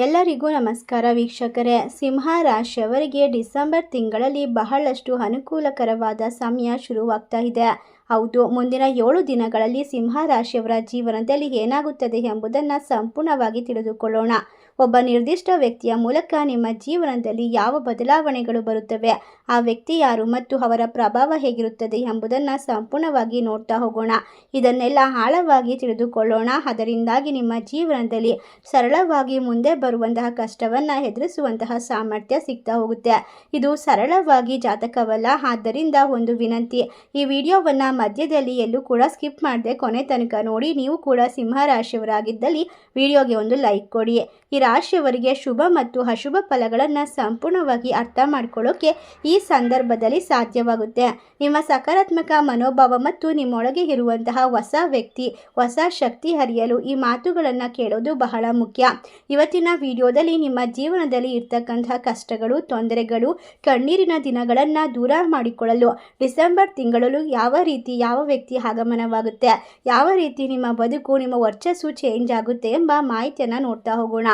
ಎಲ್ಲರಿಗೂ ನಮಸ್ಕಾರ ವೀಕ್ಷಕರೇ. ಸಿಂಹ ರಾಶಿಯವರಿಗೆ ಡಿಸೆಂಬರ್ ತಿಂಗಳಲ್ಲಿ ಬಹಳಷ್ಟು ಅನುಕೂಲಕರವಾದ ಸಮಯ ಶುರುವಾಗ್ತಾ ಇದೆ. ಹೌದು, ಮುಂದಿನ 7 ದಿನಗಳಲ್ಲಿ ಸಿಂಹ ರಾಶಿಯವರ ಜೀವನದಲ್ಲಿ ಏನಾಗುತ್ತದೆ ಎಂಬುದನ್ನು ಸಂಪೂರ್ಣವಾಗಿ ತಿಳಿದುಕೊಳ್ಳೋಣ. ಒಬ್ಬ ನಿರ್ದಿಷ್ಟ ವ್ಯಕ್ತಿಯ ಮೂಲಕ ನಿಮ್ಮ ಜೀವನದಲ್ಲಿ ಯಾವ ಬದಲಾವಣೆಗಳು ಬರುತ್ತವೆ, ಆ ವ್ಯಕ್ತಿ ಯಾರು ಮತ್ತು ಅವರ ಪ್ರಭಾವ ಹೇಗಿರುತ್ತದೆ ಎಂಬುದನ್ನು ಸಂಪೂರ್ಣವಾಗಿ ನೋಡ್ತಾ ಹೋಗೋಣ. ಇದನ್ನೆಲ್ಲ ಆಳವಾಗಿ ತಿಳಿದುಕೊಳ್ಳೋಣ. ಅದರಿಂದಾಗಿ ನಿಮ್ಮ ಜೀವನದಲ್ಲಿ ಸರಳವಾಗಿ ಮುಂದೆ ಬರುವಂತಹ ಕಷ್ಟವನ್ನು ಎದುರಿಸುವಂತಹ ಸಾಮರ್ಥ್ಯ ಸಿಗ್ತಾ ಹೋಗುತ್ತೆ. ಇದು ಸರಳವಾಗಿ ಜಾತಕವಲ್ಲ. ಆದ್ದರಿಂದ ಒಂದು ವಿನಂತಿ, ಈ ವಿಡಿಯೋವನ್ನು ಮಧ್ಯದಲ್ಲಿ ಎಲ್ಲೂ ಕೂಡ ಸ್ಕಿಪ್ ಮಾಡದೆ ಕೊನೆ ತನಕ ನೋಡಿ. ನೀವು ಕೂಡ ಸಿಂಹ ರಾಶಿಯವರಾಗಿದ್ದಲ್ಲಿ ವಿಡಿಯೋಗೆ ಒಂದು ಲೈಕ್ ಕೊಡಿ. ಈ ರಾಶಿಯವರಿಗೆ ಶುಭ ಮತ್ತು ಅಶುಭ ಫಲಗಳನ್ನು ಸಂಪೂರ್ಣವಾಗಿ ಅರ್ಥ ಮಾಡ್ಕೊಳ್ಳೋಕೆ ಈ ಸಂದರ್ಭದಲ್ಲಿ ಸಾಧ್ಯವಾಗುತ್ತೆ. ನಿಮ್ಮ ಸಕಾರಾತ್ಮಕ ಮನೋಭಾವ ಮತ್ತು ನಿಮ್ಮೊಳಗೆ ಇರುವಂತಹ ಹೊಸ ವ್ಯಕ್ತಿ, ಹೊಸ ಶಕ್ತಿ ಹರಿಯಲು ಈ ಮಾತುಗಳನ್ನು ಕೇಳೋದು ಬಹಳ ಮುಖ್ಯ. ಇವತ್ತಿನ ವಿಡಿಯೋದಲ್ಲಿ ನಿಮ್ಮ ಜೀವನದಲ್ಲಿ ಇರ್ತಕ್ಕಂತಹ ಕಷ್ಟಗಳು, ತೊಂದರೆಗಳು, ಕಣ್ಣೀರಿನ ದಿನಗಳನ್ನು ದೂರ ಮಾಡಿಕೊಳ್ಳಲು ಡಿಸೆಂಬರ್ ತಿಂಗಳಲ್ಲೂ ಯಾವ ವ್ಯಕ್ತಿ ಆಗಮನವಾಗುತ್ತೆ, ಯಾವ ರೀತಿ ನಿಮ್ಮ ಬದುಕು, ನಿಮ್ಮ ವರ್ಚಸ್ಸು ಚೇಂಜ್ ಆಗುತ್ತೆ ಎಂಬ ಮಾಹಿತಿಯನ್ನು ನೋಡ್ತಾ ಹೋಗೋಣ.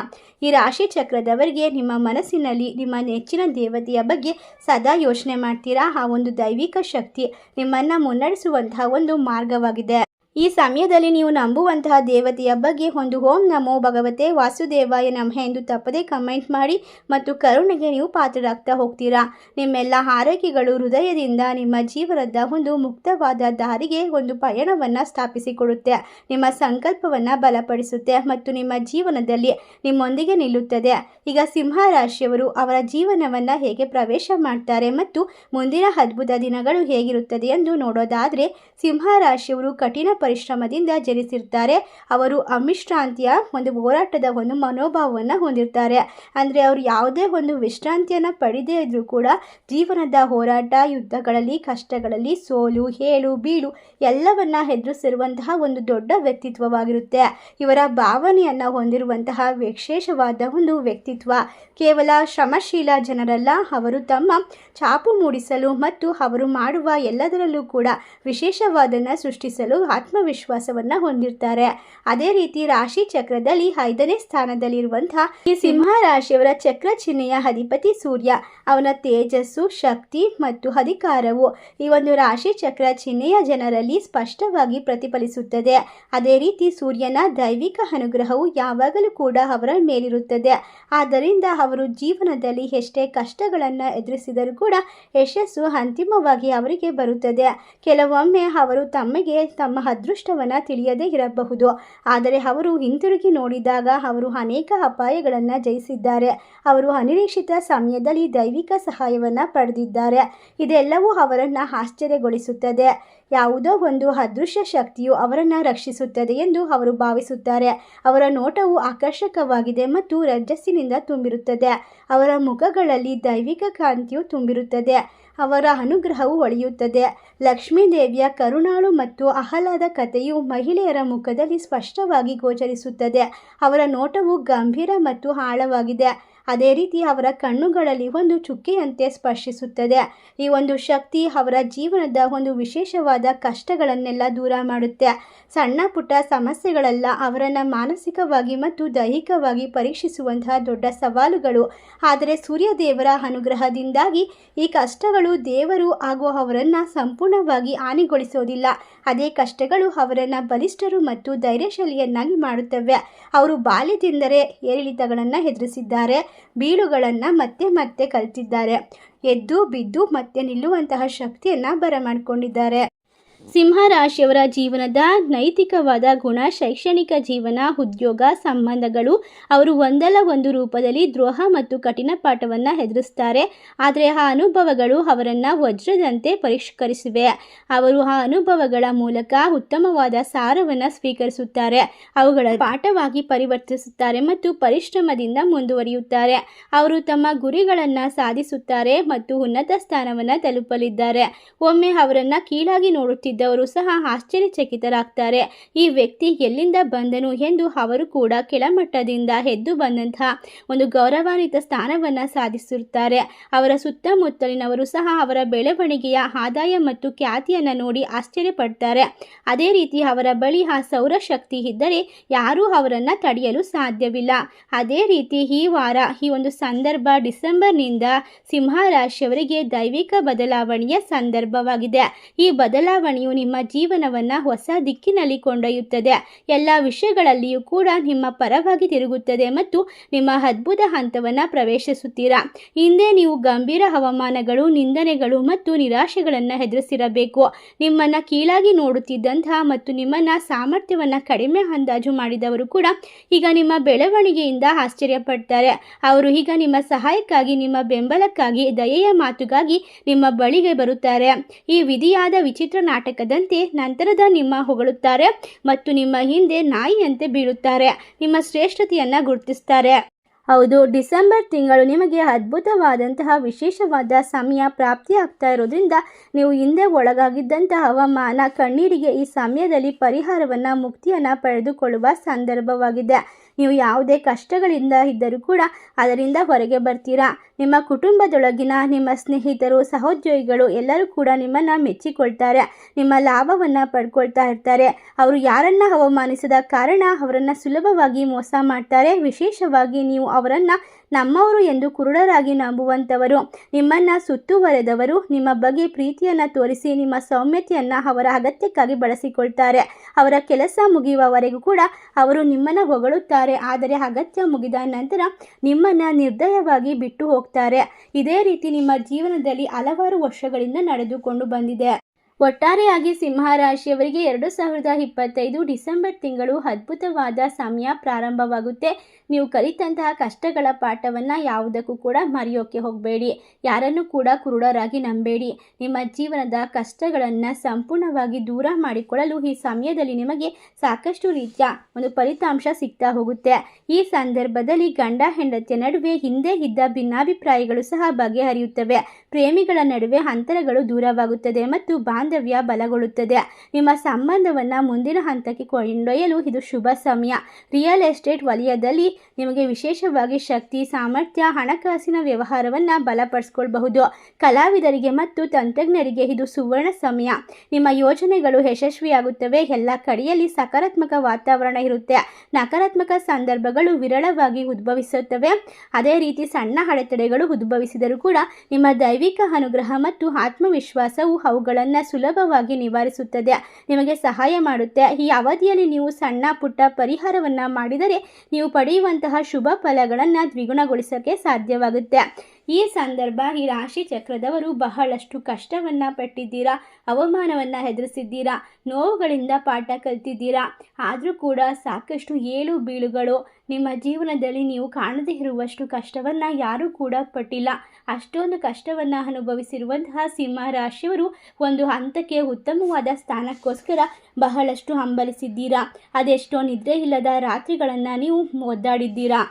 ಈ ರಾಶಿ ಚಕ್ರದವರಿಗೆ ನಿಮ್ಮ ಮನಸ್ಸಿನಲ್ಲಿ ನಿಮ್ಮ ನೆಚ್ಚಿನ ದೇವತೆಯ ಬಗ್ಗೆ ಸದಾ ಯೋಚನೆ ಮಾಡ್ತೀರಾ. ಆ ಒಂದು ದೈವಿಕ ಶಕ್ತಿ ನಿಮ್ಮನ್ನು ಮುನ್ನಡೆಸುವಂತಹ ಒಂದು ಮಾರ್ಗವಾಗಿದೆ. ಈ ಸಮಯದಲ್ಲಿ ನೀವು ನಂಬುವಂತಹ ದೇವತೆಯ ಬಗ್ಗೆ ಒಂದು ಓಂ ನಮೋ ಭಗವತೆ ವಾಸುದೇವಾಯ ನಮಃ ಎಂದು ತಪ್ಪದೇ ಕಮೆಂಟ್ ಮಾಡಿ ಮತ್ತು ಕರುಣೆಗೆ ನೀವು ಪಾತ್ರರಾಗ್ತಾ ಹೋಗ್ತೀರಾ. ನಿಮ್ಮೆಲ್ಲ ಆರೈಕೆಗಳು ಹೃದಯದಿಂದ ನಿಮ್ಮ ಜೀವನದ ಒಂದು ಮುಕ್ತವಾದ ದಾರಿಗೆ ಒಂದು ಪಯಣವನ್ನು ಸ್ಥಾಪಿಸಿಕೊಡುತ್ತೆ. ನಿಮ್ಮ ಸಂಕಲ್ಪವನ್ನು ಬಲಪಡಿಸುತ್ತೆ ಮತ್ತು ನಿಮ್ಮ ಜೀವನದಲ್ಲಿ ನಿಮ್ಮೊಂದಿಗೆ ನಿಲ್ಲುತ್ತದೆ. ಈಗ ಸಿಂಹ ರಾಶಿಯವರು ಅವರ ಜೀವನವನ್ನು ಹೇಗೆ ಪ್ರವೇಶ ಮಾಡ್ತಾರೆ ಮತ್ತು ಮುಂದಿನ ಅದ್ಭುತ ದಿನಗಳು ಹೇಗಿರುತ್ತದೆ ಎಂದು ನೋಡೋದಾದರೆ, ಸಿಂಹ ರಾಶಿಯವರು ಕಠಿಣ ಪರಿಶ್ರಮದಿಂದ ಜನಿಸಿರ್ತಾರೆ. ಅವರು ಅವಿಶ್ರಾಂತಿಯ ಒಂದು ಹೋರಾಟದ ಒಂದು ಮನೋಭಾವವನ್ನು ಹೊಂದಿರ್ತಾರೆ. ಅಂದರೆ ಅವರು ಯಾವುದೇ ಒಂದು ವಿಶ್ರಾಂತಿಯನ್ನು ಪಡೆದೇ ಇದ್ರೂ ಕೂಡ ಜೀವನದ ಹೋರಾಟ, ಯುದ್ಧಗಳಲ್ಲಿ, ಕಷ್ಟಗಳಲ್ಲಿ, ಸೋಲು, ಏಳು ಬೀಳು ಎಲ್ಲವನ್ನ ಎದುರಿಸಿರುವಂತಹ ಒಂದು ದೊಡ್ಡ ವ್ಯಕ್ತಿತ್ವವಾಗಿರುತ್ತೆ. ಇವರ ಭಾವನೆಯನ್ನು ಹೊಂದಿರುವಂತಹ ವಿಶೇಷವಾದ ಒಂದು ವ್ಯಕ್ತಿತ್ವ. ಕೇವಲ ಶ್ರಮಶೀಲ ಜನರಲ್ಲ, ಅವರು ತಮ್ಮ ಛಾಪು ಮೂಡಿಸಲು ಮತ್ತು ಅವರು ಮಾಡುವ ಎಲ್ಲದರಲ್ಲೂ ಕೂಡ ವಿಶೇಷವಾದನ್ನು ಸೃಷ್ಟಿಸಲು ಆತ್ಮವಿಶ್ವಾಸವನ್ನು ಹೊಂದಿರ್ತಾರೆ. ಅದೇ ರೀತಿ ರಾಶಿ ಚಕ್ರದಲ್ಲಿ 5ನೇ ಸ್ಥಾನದಲ್ಲಿರುವಂತಹ ಈ ಸಿಂಹ ರಾಶಿಯವರ ಚಕ್ರ ಚಿಹ್ನೆಯ ಅಧಿಪತಿ ಸೂರ್ಯ. ಅವನ ತೇಜಸ್ಸು, ಶಕ್ತಿ ಮತ್ತು ಅಧಿಕಾರವು ಈ ಒಂದು ರಾಶಿ ಚಕ್ರ ಚಿಹ್ನೆಯ ಜನರಲ್ಲಿ ಸ್ಪಷ್ಟವಾಗಿ ಪ್ರತಿಫಲಿಸುತ್ತದೆ. ಅದೇ ರೀತಿ ಸೂರ್ಯನ ದೈವಿಕ ಅನುಗ್ರಹವು ಯಾವಾಗಲೂ ಕೂಡ ಅವರ ಮೇಲಿರುತ್ತದೆ. ಆದ್ದರಿಂದ ಅವರು ಜೀವನದಲ್ಲಿ ಎಷ್ಟೇ ಕಷ್ಟಗಳನ್ನು ಎದುರಿಸಿದರೂ ಕೂಡ ಯಶಸ್ಸು ಅಂತಿಮವಾಗಿ ಅವರಿಗೆ ಬರುತ್ತದೆ. ಕೆಲವೊಮ್ಮೆ ಅವರು ತಮ್ಮ ಅದೃಷ್ಟವನ್ನು ತಿಳಿಯದೇ ಇರಬಹುದು, ಆದರೆ ಅವರು ಹಿಂತಿರುಗಿ ನೋಡಿದಾಗ ಅವರು ಅನೇಕ ಅಪಾಯಗಳನ್ನು ಜಯಿಸಿದ್ದಾರೆ. ಅವರು ಅನಿರೀಕ್ಷಿತ ಸಮಯದಲ್ಲಿ ದೈವಿಕ ಸಹಾಯವನ್ನು ಪಡೆದಿದ್ದಾರೆ. ಇದೆಲ್ಲವೂ ಅವರನ್ನು ಆಶ್ಚರ್ಯಗೊಳಿಸುತ್ತದೆ. ಯಾವುದೋ ಒಂದು ಅದೃಶ್ಯ ಶಕ್ತಿಯು ಅವರನ್ನು ರಕ್ಷಿಸುತ್ತದೆ ಎಂದು ಅವರು ಭಾವಿಸುತ್ತಾರೆ. ಅವರ ನೋಟವು ಆಕರ್ಷಕವಾಗಿದೆ ಮತ್ತು ರಜಸ್ಸಿನಿಂದ ತುಂಬಿರುತ್ತದೆ. ಅವರ ಮುಖಗಳಲ್ಲಿ ದೈವಿಕ ಕಾಂತಿಯು ತುಂಬಿರುತ್ತದೆ. ಅವರ ಅನುಗ್ರಹವು ಹೊಳೆಯುತ್ತದೆ. ಲಕ್ಷ್ಮೀ ದೇವಿಯ ಕರುಣಾಳು ಮತ್ತು ಆಹ್ಲಾದ ಕಥೆಯು ಮಹಿಳೆಯರ ಮುಖದಲ್ಲಿ ಸ್ಪಷ್ಟವಾಗಿ ಗೋಚರಿಸುತ್ತದೆ. ಅವರ ನೋಟವು ಗಂಭೀರ ಮತ್ತು ಆಳವಾಗಿದೆ. ಅದೇ ರೀತಿ ಅವರ ಕಣ್ಣುಗಳಲ್ಲಿ ಒಂದು ಚುಕ್ಕೆಯಂತೆ ಸ್ಪರ್ಶಿಸುತ್ತದೆ. ಈ ಒಂದು ಶಕ್ತಿ ಅವರ ಜೀವನದ ಒಂದು ವಿಶೇಷವಾದ ಕಷ್ಟಗಳನ್ನೆಲ್ಲ ದೂರ ಮಾಡುತ್ತೆ. ಸಣ್ಣ ಪುಟ್ಟ ಸಮಸ್ಯೆಗಳೆಲ್ಲ ಅವರನ್ನು ಮಾನಸಿಕವಾಗಿ ಮತ್ತು ದೈಹಿಕವಾಗಿ ಪರೀಕ್ಷಿಸುವಂತಹ ದೊಡ್ಡ ಸವಾಲುಗಳು. ಆದರೆ ಸೂರ್ಯದೇವರ ಅನುಗ್ರಹದಿಂದಾಗಿ ಈ ಕಷ್ಟಗಳು ದೇವರು ಹಾಗೂ ಅವರನ್ನು ಸಂಪೂರ್ಣವಾಗಿ ಹಾನಿಗೊಳಿಸೋದಿಲ್ಲ. ಅದೇ ಕಷ್ಟಗಳು ಅವರನ್ನು ಬಲಿಷ್ಠರು ಮತ್ತು ಧೈರ್ಯಶಾಲಿಯನ್ನಾಗಿ ಮಾಡುತ್ತವೆ. ಅವರು ಬಾಲ್ಯದಿಂದಲೇ ಏರಿಳಿತಗಳನ್ನು ಎದುರಿಸಿದ್ದಾರೆ, ಬೀಳುಗಳನ್ನು ಮತ್ತೆ ಕಲಿತಿದ್ದಾರೆ, ಎದ್ದು ಬಿದ್ದು ಮತ್ತೆ ನಿಲ್ಲುವಂತಹ ಶಕ್ತಿಯನ್ನು ಬರಮಾಡಿಕೊಂಡಿದ್ದಾರೆ. ಸಿಂಹ ರಾಶಿಯವರ ಜೀವನದ ನೈತಿಕವಾದ ಗುಣ, ಶೈಕ್ಷಣಿಕ ಜೀವನ, ಉದ್ಯೋಗ, ಸಂಬಂಧಗಳು. ಅವರು ಒಂದಲ್ಲ ಒಂದು ರೂಪದಲ್ಲಿ ದ್ರೋಹ ಮತ್ತು ಕಠಿಣ ಪಾಠವನ್ನು ಎದುರಿಸ್ತಾರೆ. ಆದರೆ ಆ ಅನುಭವಗಳು ಅವರನ್ನು ವಜ್ರದಂತೆ ಪರಿಷ್ಕರಿಸಿವೆ. ಅವರು ಆ ಅನುಭವಗಳ ಮೂಲಕ ಉತ್ತಮವಾದ ಸಾರವನ್ನು ಸ್ವೀಕರಿಸುತ್ತಾರೆ, ಅವುಗಳ ಪಾಠವಾಗಿ ಪರಿವರ್ತಿಸುತ್ತಾರೆ ಮತ್ತು ಪರಿಶ್ರಮದಿಂದ ಮುಂದುವರಿಯುತ್ತಾರೆ. ಅವರು ತಮ್ಮ ಗುರಿಗಳನ್ನು ಸಾಧಿಸುತ್ತಾರೆ ಮತ್ತು ಉನ್ನತ ಸ್ಥಾನವನ್ನು ತಲುಪಲಿದ್ದಾರೆ. ಒಮ್ಮೆ ಅವರನ್ನು ಕೀಳಾಗಿ ನೋಡುತ್ತಿದ್ದ ಇದ್ದವರು ಸಹ ಆಶ್ಚರ್ಯಚಕಿತರಾಗ್ತಾರೆ. ಈ ವ್ಯಕ್ತಿ ಎಲ್ಲಿಂದ ಬಂದನು ಎಂದು ಅವರು ಕೂಡ ಕೆಳಮಟ್ಟದಿಂದ ಎದ್ದು ಬಂದಂತಹ ಒಂದು ಗೌರವಾನ್ವಿತ ಸ್ಥಾನವನ್ನು ಸಾಧಿಸಿರುತ್ತಾರೆ. ಅವರ ಸುತ್ತಮುತ್ತಲಿನವರು ಸಹ ಅವರ ಬೆಳವಣಿಗೆಯ ಆದಾಯ ಮತ್ತು ಖ್ಯಾತಿಯನ್ನು ನೋಡಿ ಆಶ್ಚರ್ಯಪಡ್ತಾರೆ. ಅದೇ ರೀತಿ ಅವರ ಬಳಿ ಆ ಸೌರಶಕ್ತಿ ಇದ್ದರೆ ಯಾರೂ ಅವರನ್ನು ತಡೆಯಲು ಸಾಧ್ಯವಿಲ್ಲ. ಅದೇ ರೀತಿ ಈ ವಾರ ಈ ಒಂದು ಸಂದರ್ಭ ಡಿಸೆಂಬರ್ನಿಂದ ಸಿಂಹ ರಾಶಿಯವರಿಗೆ ದೈವಿಕ ಬದಲಾವಣೆಯ ಸಂದರ್ಭವಾಗಿದೆ. ಈ ಬದಲಾವಣೆಯು ನಿಮ್ಮ ಜೀವನವನ್ನು ಹೊಸ ದಿಕ್ಕಿನಲ್ಲಿ ಕೊಂಡೊಯ್ಯುತ್ತದೆ. ಎಲ್ಲ ವಿಷಯಗಳಲ್ಲಿಯೂ ಕೂಡ ನಿಮ್ಮ ಪರವಾಗಿ ತಿರುಗುತ್ತದೆ ಮತ್ತು ನಿಮ್ಮ ಅದ್ಭುತ ಹಂತವನ್ನು ಪ್ರವೇಶಿಸುತ್ತೀರಾ. ಹಿಂದೆ ನೀವು ಗಂಭೀರ ಅವಮಾನಗಳು, ನಿಂದನೆಗಳು ಮತ್ತು ನಿರಾಶೆಗಳನ್ನು ಎದುರಿಸಿರಬೇಕು. ನಿಮ್ಮನ್ನು ಕೀಳಾಗಿ ನೋಡುತ್ತಿದ್ದಂತಹ ಮತ್ತು ನಿಮ್ಮನ್ನು ಸಾಮರ್ಥ್ಯವನ್ನು ಕಡಿಮೆ ಅಂದಾಜು ಮಾಡಿದವರು ಕೂಡ ಈಗ ನಿಮ್ಮ ಬೆಳವಣಿಗೆಯಿಂದ ಆಶ್ಚರ್ಯಪಡ್ತಾರೆ. ಅವರು ಈಗ ನಿಮ್ಮ ಸಹಾಯಕ್ಕಾಗಿ, ನಿಮ್ಮ ಬೆಂಬಲಕ್ಕಾಗಿ, ದಯೆಯ ಮಾತುಗಾಗಿ ನಿಮ್ಮ ಬಳಿಗೆ ಬರುತ್ತಾರೆ. ಈ ವಿಧಿಯಾದ ವಿಚಿತ್ರ ನಾಟಕದಂತೆ ನಂತರದ ನಿಮ್ಮ ಹೊಗಳುತ್ತಾರೆ ಮತ್ತು ನಿಮ್ಮ ಹಿಂದೆ ನಾಯಿಯಂತೆ ಬೀಳುತ್ತಾರೆ. ನಿಮ್ಮ ಶ್ರೇಷ್ಠತೆಯನ್ನು ಗುರುತಿಸ್ತಾರೆ. ಹೌದು, ಡಿಸೆಂಬರ್ ತಿಂಗಳು ನಿಮಗೆ ಅದ್ಭುತವಾದಂತಹ ವಿಶೇಷವಾದ ಸಮಯ ಪ್ರಾಪ್ತಿಯಾಗ್ತಾ ಇರೋದ್ರಿಂದ ನೀವು ಹಿಂದೆ ಒಳಗಾಗಿದ್ದಂತಹ ಅವಮಾನ, ಕಣ್ಣೀರಿಗೆ ಈ ಸಮಯದಲ್ಲಿ ಪರಿಹಾರವನ್ನು, ಮುಕ್ತಿಯನ್ನು ಪಡೆದುಕೊಳ್ಳುವ ಸಂದರ್ಭವಾಗಿದೆ. ನೀವು ಯಾವುದೇ ಕಷ್ಟಗಳಿಂದ ಇದ್ದರೂ ಕೂಡ ಅದರಿಂದ ಹೊರಗೆ ಬರ್ತೀರಾ. ನಿಮ್ಮ ಕುಟುಂಬದೊಳಗಿನ ನಿಮ್ಮ ಸ್ನೇಹಿತರು, ಸಹೋದ್ಯೋಗಿಗಳು ಎಲ್ಲರೂ ಕೂಡ ನಿಮ್ಮನ್ನು ಮೆಚ್ಚಿಕೊಳ್ತಾರೆ. ನಿಮ್ಮ ಲಾಭವನ್ನು ಪಡ್ಕೊಳ್ತಾ ಇರ್ತಾರೆ. ಅವರು ಯಾರನ್ನು ಅವಮಾನಿಸದ ಕಾರಣ ಅವರನ್ನು ಸುಲಭವಾಗಿ ಮೋಸ ಮಾಡ್ತಾರೆ. ವಿಶೇಷವಾಗಿ ನೀವು ಅವರನ್ನು ನಮ್ಮವರು ಎಂದು ಕುರುಡರಾಗಿ ನಂಬುವಂಥವರು, ನಿಮ್ಮನ್ನು ಸುತ್ತುವರೆದವರು ನಿಮ್ಮ ಬಗ್ಗೆ ಪ್ರೀತಿಯನ್ನು ತೋರಿಸಿ ನಿಮ್ಮ ಸೌಮ್ಯತೆಯನ್ನು ಅವರ ಅಗತ್ಯಕ್ಕಾಗಿ ಬಳಸಿಕೊಳ್ತಾರೆ. ಅವರ ಕೆಲಸ ಮುಗಿಯುವವರೆಗೂ ಕೂಡ ಅವರು ನಿಮ್ಮನ್ನು ಹೊಗಳುತ್ತಾರೆ, ಆದರೆ ಅಗತ್ಯ ಮುಗಿದ ನಂತರ ನಿಮ್ಮನ್ನು ನಿರ್ದಯವಾಗಿ ಬಿಟ್ಟು ಹೋಗ್ತಾರೆ. ಇದೇ ರೀತಿ ನಿಮ್ಮ ಜೀವನದಲ್ಲಿ ಹಲವಾರು ವರ್ಷಗಳಿಂದ ನಡೆದುಕೊಂಡು ಬಂದಿದೆ. ಒಟ್ಟಾರೆಯಾಗಿ ಸಿಂಹ ರಾಶಿಯವರಿಗೆ 2025 ಡಿಸೆಂಬರ್ ತಿಂಗಳು ಅದ್ಭುತವಾದ ಸಮಯ ಪ್ರಾರಂಭವಾಗುತ್ತೆ. ನೀವು ಕಲಿತಂತಹ ಕಷ್ಟಗಳ ಪಾಠವನ್ನು ಯಾವುದಕ್ಕೂ ಕೂಡ ಮರೆಯೋಕ್ಕೆ ಹೋಗಬೇಡಿ. ಯಾರನ್ನು ಕೂಡ ಕುರುಡರಾಗಿ ನಂಬೇಡಿ. ನಿಮ್ಮ ಜೀವನದ ಕಷ್ಟಗಳನ್ನು ಸಂಪೂರ್ಣವಾಗಿ ದೂರ ಮಾಡಿಕೊಳ್ಳಲು ಈ ಸಮಯದಲ್ಲಿ ನಿಮಗೆ ಸಾಕಷ್ಟು ರೀತಿಯ ಒಂದು ಫಲಿತಾಂಶ ಸಿಗ್ತಾ ಹೋಗುತ್ತೆ. ಈ ಸಂದರ್ಭದಲ್ಲಿ ಗಂಡ ಹೆಂಡತಿಯ ನಡುವೆ ಹಿಂದೆ ಇದ್ದ ಭಿನ್ನಾಭಿಪ್ರಾಯಗಳು ಸಹ ಬಗೆಹರಿಯುತ್ತವೆ. ಪ್ರೇಮಿಗಳ ನಡುವೆ ಅಂತರಗಳು ದೂರವಾಗುತ್ತದೆ ಮತ್ತು ಬಾಂಧವ್ಯ ಬಲಗೊಳ್ಳುತ್ತದೆ. ನಿಮ್ಮ ಸಂಬಂಧವನ್ನು ಮುಂದಿನ ಹಂತಕ್ಕೆ ಕೊಂಡೊಯ್ಯಲು ಇದು ಶುಭ ಸಮಯ. ರಿಯಲ್ ಎಸ್ಟೇಟ್ ವಲಯದಲ್ಲಿ ನಿಮಗೆ ವಿಶೇಷವಾಗಿ ಶಕ್ತಿ, ಸಾಮರ್ಥ್ಯ, ಹಣಕಾಸಿನ ವ್ಯವಹಾರವನ್ನು ಬಲಪಡಿಸಿಕೊಳ್ಳಬಹುದು. ಕಲಾವಿದರಿಗೆ ಮತ್ತು ತಂತ್ರಜ್ಞರಿಗೆ ಇದು ಸುವರ್ಣ ಸಮಯ. ನಿಮ್ಮ ಯೋಜನೆಗಳು ಯಶಸ್ವಿಯಾಗುತ್ತವೆ. ಎಲ್ಲ ಕಡೆಯಲ್ಲಿ ಸಕಾರಾತ್ಮಕ ವಾತಾವರಣ ಇರುತ್ತೆ. ನಕಾರಾತ್ಮಕ ಸಂದರ್ಭಗಳು ವಿರಳವಾಗಿ ಉದ್ಭವಿಸುತ್ತವೆ. ಅದೇ ರೀತಿ ಸಣ್ಣ ಅಡೆತಡೆಗಳು ಉದ್ಭವಿಸಿದರೂ ಕೂಡ ನಿಮ್ಮ ದೈವಿಕ ಅನುಗ್ರಹ ಮತ್ತು ಆತ್ಮವಿಶ್ವಾಸವು ಅವುಗಳನ್ನು ಸುಲಭವಾಗಿ ನಿವಾರಿಸುತ್ತದೆ, ನಿಮಗೆ ಸಹಾಯ ಮಾಡುತ್ತೆ. ಈ ಅವಧಿಯಲ್ಲಿ ನೀವು ಸಣ್ಣ ಪುಟ್ಟ ಪರಿಹಾರವನ್ನು ಮಾಡಿದರೆ ನೀವು ಪಡೆಯುವಂತಹ ಶುಭ ಫಲಗಳನ್ನು ದ್ವಿಗುಣಗೊಳಿಸೋಕ್ಕೆ ಸಾಧ್ಯವಾಗುತ್ತೆ. ಈ ಸಂದರ್ಭ ಈ ರಾಶಿ ಚಕ್ರದವರು ಬಹಳಷ್ಟು ಕಷ್ಟವನ್ನು ಪಟ್ಟಿದ್ದೀರಾ, ಅವಮಾನವನ್ನು ಎದುರಿಸಿದ್ದೀರಾ, ನೋವುಗಳಿಂದ ಪಾಠ ಕಲಿತಿದ್ದೀರಾ. ಆದರೂ ಕೂಡ ಸಾಕಷ್ಟು ಏಳು ಬೀಳುಗಳು ನಿಮ್ಮ ಜೀವನದಲ್ಲಿ ನೀವು ಕಾಣದೇ ಇರುವಷ್ಟು ಕಷ್ಟವನ್ನು ಯಾರೂ ಕೂಡ ಪಟ್ಟಿಲ್ಲ. ಅಷ್ಟೊಂದು ಕಷ್ಟವನ್ನು ಅನುಭವಿಸಿರುವಂತಹ ಸಿಂಹ ರಾಶಿಯವರು ಒಂದು ಹಂತಕ್ಕೆ ಉತ್ತಮವಾದ ಸ್ಥಾನಕ್ಕೋಸ್ಕರ ಬಹಳಷ್ಟು ಹಂಬಲಿಸಿದ್ದೀರಾ. ಅದೆಷ್ಟೋ ನಿದ್ರೆ ಇಲ್ಲದ ರಾತ್ರಿಗಳನ್ನು ನೀವು ಒದ್ದಾಡಿದ್ದೀರಾ.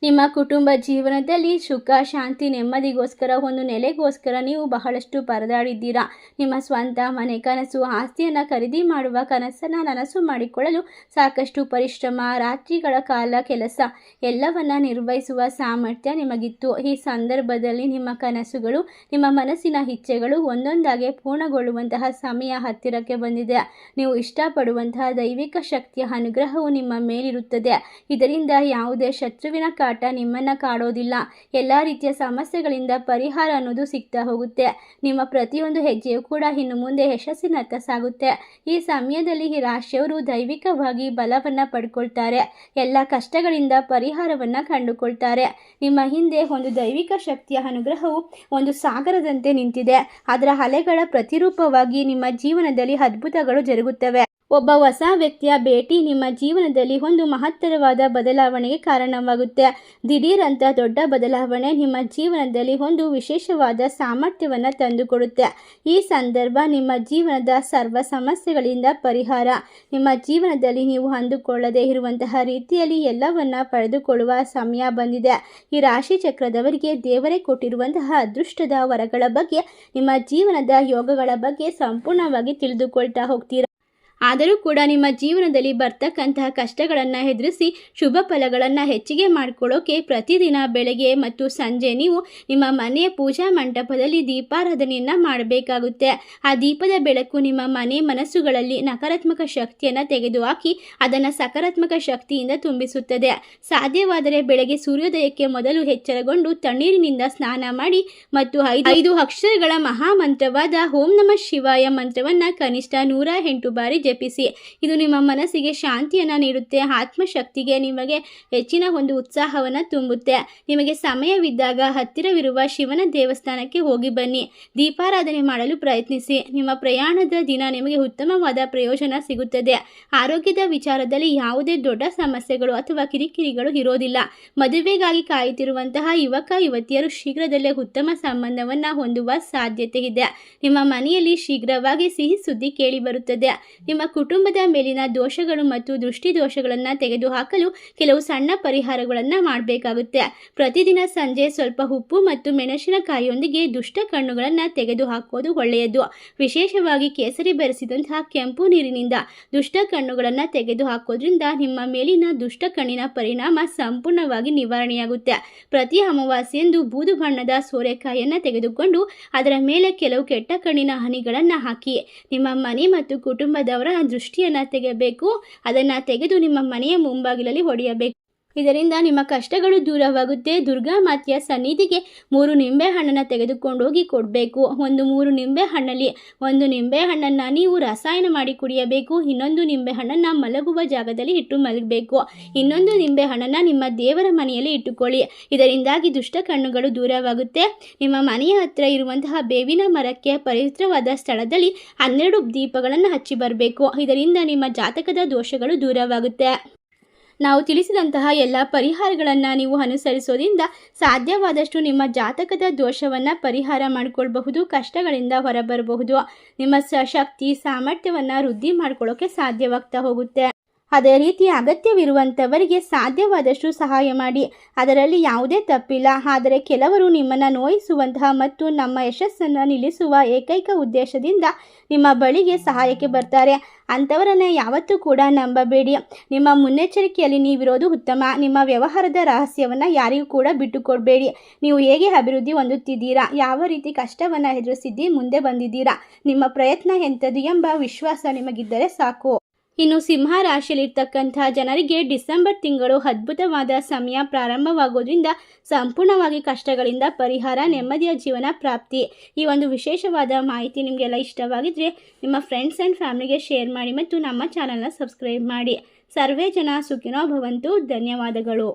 ನಿಮ್ಮ ಕುಟುಂಬ ಜೀವನದಲ್ಲಿ ಸುಖ, ಶಾಂತಿ, ನೆಮ್ಮದಿಗೋಸ್ಕರ, ಒಂದು ನೆಲೆಗೋಸ್ಕರ ನೀವು ಬಹಳಷ್ಟು ಪರದಾಡಿದ್ದೀರಾ. ನಿಮ್ಮ ಸ್ವಂತ ಮನೆ ಕನಸು, ಆಸ್ತಿಯನ್ನು ಖರೀದಿ ಮಾಡುವ ಕನಸನ್ನು ನನಸು ಮಾಡಿಕೊಳ್ಳಲು ಸಾಕಷ್ಟು ಪರಿಶ್ರಮ, ರಾತ್ರಿಗಳ ಕಾಲ ಕೆಲಸ ಎಲ್ಲವನ್ನು ನಿರ್ವಹಿಸುವ ಸಾಮರ್ಥ್ಯ ನಿಮಗಿತ್ತು. ಈ ಸಂದರ್ಭದಲ್ಲಿ ನಿಮ್ಮ ಕನಸುಗಳು, ನಿಮ್ಮ ಮನಸ್ಸಿನ ಇಚ್ಛೆಗಳು ಒಂದೊಂದಾಗಿ ಪೂರ್ಣಗೊಳ್ಳುವಂತಹ ಸಮಯ ಹತ್ತಿರಕ್ಕೆ ಬಂದಿದೆ. ನೀವು ಇಷ್ಟಪಡುವಂತಹ ದೈವಿಕ ಶಕ್ತಿಯ ಅನುಗ್ರಹವು ನಿಮ್ಮ ಮೇಲಿರುತ್ತದೆ. ಇದರಿಂದ ಯಾವುದೇ ಶತ್ರುವಿನ ನಿಮ್ಮನ್ನು ಕಾಡೋದಿಲ್ಲ. ಎಲ್ಲ ರೀತಿಯ ಸಮಸ್ಯೆಗಳಿಂದ ಪರಿಹಾರ ಅನ್ನೋದು ಸಿಗ್ತಾ ಹೋಗುತ್ತೆ. ನಿಮ್ಮ ಪ್ರತಿಯೊಂದು ಹೆಜ್ಜೆಯೂ ಕೂಡ ಇನ್ನು ಮುಂದೆ ಯಶಸ್ಸಿನತ್ತ ಸಾಗುತ್ತೆ. ಈ ಸಮಯದಲ್ಲಿ ಈ ರಾಶಿಯವರು ದೈವಿಕವಾಗಿ ಬಲವನ್ನು ಪಡ್ಕೊಳ್ತಾರೆ. ಎಲ್ಲ ಕಷ್ಟಗಳಿಂದ ಪರಿಹಾರವನ್ನು ಕಂಡುಕೊಳ್ತಾರೆ. ನಿಮ್ಮ ಹಿಂದೆ ಒಂದು ದೈವಿಕ ಶಕ್ತಿಯ ಅನುಗ್ರಹವು ಒಂದು ಸಾಗರದಂತೆ ನಿಂತಿದೆ. ಅದರ ಅಲೆಗಳ ಪ್ರತಿರೂಪವಾಗಿ ನಿಮ್ಮ ಜೀವನದಲ್ಲಿ ಅದ್ಭುತಗಳು ಜರುಗುತ್ತವೆ. ಒಬ್ಬ ಹೊಸ ವ್ಯಕ್ತಿಯ ಭೇಟಿ ನಿಮ್ಮ ಜೀವನದಲ್ಲಿ ಒಂದು ಮಹತ್ತರವಾದ ಬದಲಾವಣೆಗೆ ಕಾರಣವಾಗುತ್ತೆ. ದಿಢೀರ್ ಅಂತ ದೊಡ್ಡ ಬದಲಾವಣೆ ನಿಮ್ಮ ಜೀವನದಲ್ಲಿ ಒಂದು ವಿಶೇಷವಾದ ಸಾಮರ್ಥ್ಯವನ್ನು ತಂದುಕೊಡುತ್ತೆ. ಈ ಸಂದರ್ಭ ನಿಮ್ಮ ಜೀವನದ ಸರ್ವ ಸಮಸ್ಯೆಗಳಿಂದ ಪರಿಹಾರ, ನಿಮ್ಮ ಜೀವನದಲ್ಲಿ ನೀವು ಅಂದುಕೊಳ್ಳದೇ ಇರುವಂತಹ ರೀತಿಯಲ್ಲಿ ಎಲ್ಲವನ್ನ ಪಡೆದುಕೊಳ್ಳುವ ಸಮಯ ಬಂದಿದೆ. ಈ ರಾಶಿ ಚಕ್ರದವರಿಗೆ ದೇವರೇ ಕೊಟ್ಟಿರುವಂತಹ ಅದೃಷ್ಟದ ವರಗಳ ಬಗ್ಗೆ, ನಿಮ್ಮ ಜೀವನದ ಯೋಗಗಳ ಬಗ್ಗೆ ಸಂಪೂರ್ಣವಾಗಿ ತಿಳಿದುಕೊಳ್ತಾ ಹೋಗ್ತೀರಾ. ಆದರೂ ಕೂಡ ನಿಮ್ಮ ಜೀವನದಲ್ಲಿ ಬರ್ತಕ್ಕಂತಹ ಕಷ್ಟಗಳನ್ನು ಎದುರಿಸಿ ಶುಭ ಫಲಗಳನ್ನು ಹೆಚ್ಚಿಗೆ ಮಾಡಿಕೊಳ್ಳೋಕೆ ಪ್ರತಿದಿನ ಬೆಳಗ್ಗೆ ಮತ್ತು ಸಂಜೆ ನೀವು ನಿಮ್ಮ ಮನೆಯ ಪೂಜಾ ಮಂಟಪದಲ್ಲಿ ದೀಪಾರಾಧನೆಯನ್ನು ಮಾಡಬೇಕಾಗುತ್ತೆ. ಆ ದೀಪದ ಬೆಳಕು ನಿಮ್ಮ ಮನೆ ಮನಸ್ಸುಗಳಲ್ಲಿ ನಕಾರಾತ್ಮಕ ಶಕ್ತಿಯನ್ನು ತೆಗೆದುಹಾಕಿ ಅದನ್ನು ಸಕಾರಾತ್ಮಕ ಶಕ್ತಿಯಿಂದ ತುಂಬಿಸುತ್ತದೆ. ಸಾಧ್ಯವಾದರೆ ಬೆಳಗ್ಗೆ ಸೂರ್ಯೋದಯಕ್ಕೆ ಮೊದಲು ಎಚ್ಚರಗೊಂಡು ತಣ್ಣೀರಿನಿಂದ ಸ್ನಾನ ಮಾಡಿ ಮತ್ತು 5 ಅಕ್ಷರಗಳ ಮಹಾಮಂತ್ರವಾದ ಓಂ ನಮಃ ಶಿವಾಯ ಮಂತ್ರವನ್ನು ಕನಿಷ್ಠ 108 ಬಾರಿ ಜಪಿಸಿ. ಇದು ನಿಮ್ಮ ಮನಸ್ಸಿಗೆ ಶಾಂತಿಯನ್ನು ನೀಡುತ್ತೆ, ಆತ್ಮಶಕ್ತಿಗೆ ನಿಮಗೆ ಹೆಚ್ಚಿನ ಒಂದು ಉತ್ಸಾಹವನ್ನು ತುಂಬುತ್ತೆ. ನಿಮಗೆ ಸಮಯವಿದ್ದಾಗ ಹತ್ತಿರವಿರುವ ಶಿವನ ದೇವಸ್ಥಾನಕ್ಕೆ ಹೋಗಿ ಬನ್ನಿ, ದೀಪಾರಾಧನೆ ಮಾಡಲು ಪ್ರಯತ್ನಿಸಿ. ನಿಮ್ಮ ಪ್ರಯಾಣದ ದಿನ ನಿಮಗೆ ಉತ್ತಮವಾದ ಪ್ರಯೋಜನ ಸಿಗುತ್ತದೆ. ಆರೋಗ್ಯದ ವಿಚಾರದಲ್ಲಿ ಯಾವುದೇ ದೊಡ್ಡ ಸಮಸ್ಯೆಗಳು ಅಥವಾ ಕಿರಿಕಿರಿಗಳು ಇರೋದಿಲ್ಲ. ಮದುವೆಗಾಗಿ ಕಾಯುತ್ತಿರುವಂತಹ ಯುವಕ ಯುವತಿಯರು ಶೀಘ್ರದಲ್ಲೇ ಉತ್ತಮ ಸಂಬಂಧವನ್ನು ಹೊಂದುವ ಸಾಧ್ಯತೆ ಇದೆ. ನಿಮ್ಮ ಮನೆಯಲ್ಲಿ ಶೀಘ್ರವಾಗಿ ಸಿಹಿ ಸುದ್ದಿ ಕೇಳಿ ಬರುತ್ತದೆ. ನಿಮ್ಮ ಕುಟುಂಬದ ಮೇಲಿನ ದೋಷಗಳು ಮತ್ತು ದೃಷ್ಟಿ ದೋಷಗಳನ್ನು ತೆಗೆದುಹಾಕಲು ಕೆಲವು ಸಣ್ಣ ಪರಿಹಾರಗಳನ್ನು ಮಾಡಬೇಕಾಗುತ್ತೆ. ಪ್ರತಿದಿನ ಸಂಜೆ ಸ್ವಲ್ಪ ಉಪ್ಪು ಮತ್ತು ಮೆಣಸಿನಕಾಯಿಯೊಂದಿಗೆ ದುಷ್ಟ ಕಣ್ಣುಗಳನ್ನು ತೆಗೆದುಹಾಕೋದು ಒಳ್ಳೆಯದು. ವಿಶೇಷವಾಗಿ ಕೇಸರಿ ಬೆರೆಸಿದಂತಹ ಕೆಂಪು ನೀರಿನಿಂದ ದುಷ್ಟ ಕಣ್ಣುಗಳನ್ನು ತೆಗೆದುಹಾಕೋದ್ರಿಂದ ನಿಮ್ಮ ಮೇಲಿನ ದುಷ್ಟ ಕಣ್ಣಿನ ಪರಿಣಾಮ ಸಂಪೂರ್ಣವಾಗಿ ನಿವಾರಣೆಯಾಗುತ್ತೆ. ಪ್ರತಿ ಅಮಾವಾಸ್ಯೆಯಂದು ಬೂದು ಬಣ್ಣದ ಸೋರೆಕಾಯಿಯನ್ನು ತೆಗೆದುಕೊಂಡು ಅದರ ಮೇಲೆ ಕೆಲವು ಕೆಟ್ಟ ಕಣ್ಣಿನ ಹನಿಗಳನ್ನು ಹಾಕಿ ನಿಮ್ಮ ಮನೆ ಮತ್ತು ಕುಟುಂಬದವರ ದೃಷ್ಟಿಯನ್ನು ತೆಗೆಯಬೇಕು. ಅದನ್ನು ತೆಗೆದು ನಿಮ್ಮ ಮನೆಯ ಮುಂಬಾಗಿಲಲ್ಲಿ ಹೊಡೆಯಬೇಕು. ಇದರಿಂದ ನಿಮ್ಮ ಕಷ್ಟಗಳು ದೂರವಾಗುತ್ತೆ. ದುರ್ಗಾ ಮಾತೆಯ ಸನ್ನಿಧಿಗೆ 3 ನಿಂಬೆ ಹಣ್ಣನ್ನು ತೆಗೆದುಕೊಂಡು ಹೋಗಿ ಕೊಡಬೇಕು. 3 ನಿಂಬೆ ಹಣ್ಣಲ್ಲಿ 1 ನಿಂಬೆ ಹಣ್ಣನ್ನು ನೀವು ರಸಾಯನ ಮಾಡಿ ಕುಡಿಯಬೇಕು. ಇನ್ನೊಂದು ನಿಂಬೆ ಹಣ್ಣನ್ನು ಮಲಗುವ ಜಾಗದಲ್ಲಿ ಇಟ್ಟು ಮಲಗಬೇಕು. ಇನ್ನೊಂದು ನಿಂಬೆ ಹಣ್ಣನ್ನು ನಿಮ್ಮ ದೇವರ ಮನೆಯಲ್ಲಿ ಇಟ್ಟುಕೊಳ್ಳಿ. ಇದರಿಂದಾಗಿ ದುಷ್ಟ ಕಣ್ಣುಗಳು ದೂರವಾಗುತ್ತೆ. ನಿಮ್ಮ ಮನೆಯ ಹತ್ತಿರ ಇರುವಂತಹ ಬೇವಿನ ಮರಕ್ಕೆ ಪವಿತ್ರವಾದ ಸ್ಥಳದಲ್ಲಿ 12 ದೀಪಗಳನ್ನು ಹಚ್ಚಿ ಬರಬೇಕು. ಇದರಿಂದ ನಿಮ್ಮ ಜಾತಕದ ದೋಷಗಳು ದೂರವಾಗುತ್ತೆ. ನಾವು ತಿಳಿಸಿದಂತಹ ಎಲ್ಲ ಪರಿಹಾರಗಳನ್ನು ನೀವು ಅನುಸರಿಸೋದ್ರಿಂದ ಸಾಧ್ಯವಾದಷ್ಟು ನಿಮ್ಮ ಜಾತಕದ ದೋಷವನ್ನು ಪರಿಹಾರ ಮಾಡಿಕೊಳ್ಳಬಹುದು, ಕಷ್ಟಗಳಿಂದ ಹೊರಬರಬಹುದು. ನಿಮ್ಮ ಶಕ್ತಿ ಸಾಮರ್ಥ್ಯವನ್ನು ವೃದ್ಧಿ ಮಾಡ್ಕೊಳ್ಳೋಕೆ ಸಾಧ್ಯವಾಗ್ತಾ ಹೋಗುತ್ತೆ. ಅದೇ ರೀತಿ ಅಗತ್ಯವಿರುವಂಥವರಿಗೆ ಸಾಧ್ಯವಾದಷ್ಟು ಸಹಾಯ ಮಾಡಿ, ಅದರಲ್ಲಿ ಯಾವುದೇ ತಪ್ಪಿಲ್ಲ. ಆದರೆ ಕೆಲವರು ನಿಮ್ಮನ್ನು ನೋಯಿಸುವಂತಹ ಮತ್ತು ನಮ್ಮ ಯಶಸ್ಸನ್ನು ನಿಲ್ಲಿಸುವ ಏಕೈಕ ಉದ್ದೇಶದಿಂದ ನಿಮ್ಮ ಬಳಿಗೆ ಸಹಾಯಕ್ಕೆ ಬರ್ತಾರೆ. ಅಂಥವರನ್ನು ಯಾವತ್ತೂ ಕೂಡ ನಂಬಬೇಡಿ. ನಿಮ್ಮ ಮುನ್ನೆಚ್ಚರಿಕೆಯಲ್ಲಿ ನೀವಿರೋದು ಉತ್ತಮ. ನಿಮ್ಮ ವ್ಯವಹಾರದ ರಹಸ್ಯವನ್ನು ಯಾರಿಗೂ ಕೂಡ ಬಿಟ್ಟುಕೊಡಬೇಡಿ. ನೀವು ಹೇಗೆ ಅಭಿವೃದ್ಧಿ ಹೊಂದುತ್ತಿದ್ದೀರಾ, ಯಾವ ರೀತಿ ಕಷ್ಟವನ್ನು ಎದುರಿಸಿದ್ದು ಮುಂದೆ ಬಂದಿದ್ದೀರಾ, ನಿಮ್ಮ ಪ್ರಯತ್ನ ಎಂಥದ್ದು ಎಂಬ ವಿಶ್ವಾಸ ನಿಮಗಿದ್ದರೆ ಸಾಕು. ಇನ್ನು ಸಿಂಹ ರಾಶಿಯಲ್ಲಿರ್ತಕ್ಕಂಥ ಜನರಿಗೆ ಡಿಸೆಂಬರ್ ತಿಂಗಳು ಅದ್ಭುತವಾದ ಸಮಯ ಪ್ರಾರಂಭವಾಗೋದ್ರಿಂದ ಸಂಪೂರ್ಣವಾಗಿ ಕಷ್ಟಗಳಿಂದ ಪರಿಹಾರ, ನೆಮ್ಮದಿಯ ಜೀವನ ಪ್ರಾಪ್ತಿ. ಈ ಒಂದು ವಿಶೇಷವಾದ ಮಾಹಿತಿ ನಿಮಗೆಲ್ಲ ಇಷ್ಟವಾಗಿದ್ದರೆ ನಿಮ್ಮ ಫ್ರೆಂಡ್ಸ್ ಆ್ಯಂಡ್ ಫ್ಯಾಮಿಲಿಗೆ ಶೇರ್ ಮಾಡಿ ಮತ್ತು ನಮ್ಮ ಚಾನಲ್ನ ಸಬ್ಸ್ಕ್ರೈಬ್ ಮಾಡಿ. ಸರ್ವೇ ಜನ ಸುಖಿನೋ ಭವಂತು. ಧನ್ಯವಾದಗಳು.